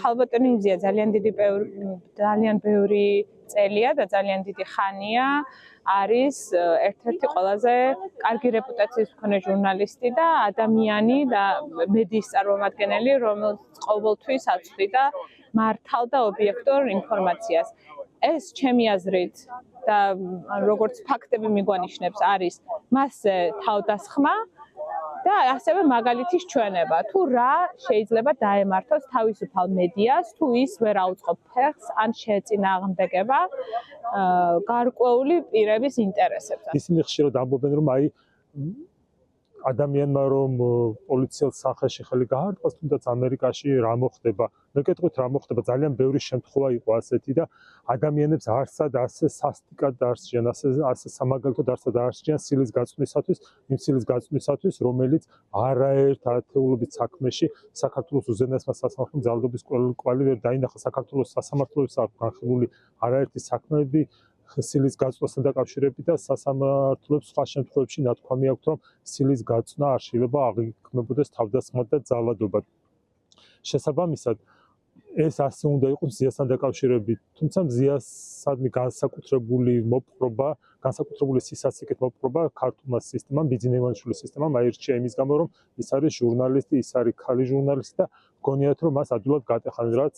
ქალბატონი მზია ძალიან ბევრი წელია და ძალიან დიდი ხანია არის ერთ-ერთი ყველაზე კარგი რეპუტაციის მქონე ჟურნალისტი და ადამიანი და მედიის წარმომადგენელი, რომელიც ყოველთვის აცდიდა მართალ და ობიექტურ ინფორმაციას. ეს ჩემი აზრით და როგორც ფაქტები მიგვანიშნებს არის მასზე თავდასხმა და ასევე მაგალითის ჩვენება. თუ რა შეიძლება დაემართოს თავისუფალ მედიას, თუ ის ვერ აუწყობს ფეხს ან შეეწინააღმდეგება გარკვეული პირების ინტერესებს. ისინი ხშირად ამბობენ, რომ ადამიანმა რომ პოლიციელ სახეში ხელი გაარტყოს, თუნდაც ამერიკაში რა მოხდება. მეკითხოთ რა მოხდება, ძალიან ბევრი შემთხვევა იყო ასეთი და ადამიანებს არსად ასე სასტიკად დაარსჯიან, ასე სამაგალითოდ არსად დაარსჯიან სილის გაწვნისათვის, იმ სილის გაწვნისათვის, რომელიც არაერთ ათეულობით საქმეში საქართველოს უზენაესმა სასამართლომ ძალადობის კვალი ვერ დაინახა. საქართველოს სასამართლოებს აქვს განხილული არაერთი საქმეები სილის გაწვასთან დაკავშირებით და სასამართლოებს სხვა შემთხვევებში ნათქვამი აქვთ, რომ სილის გაწვნა არ შეიძლება აღიქმებოდეს თავდასხმად და ძალადობად. შესაბამისად, ეს ასე უნდა იყოს მზიასთან დაკავშირებით, თუმცა მზიასადმი განსაკუთრებული სისასტიკით მოპყრობა ქართულმა სისტემამ, ბიძინევანიშვილის სისტემამ აირჩია იმის გამო, რომ ის არის ჟურნალისტი, ის არის ქალი ჟურნალისტი და გონიათ, რომ მას ადვილად გატეხან, რაც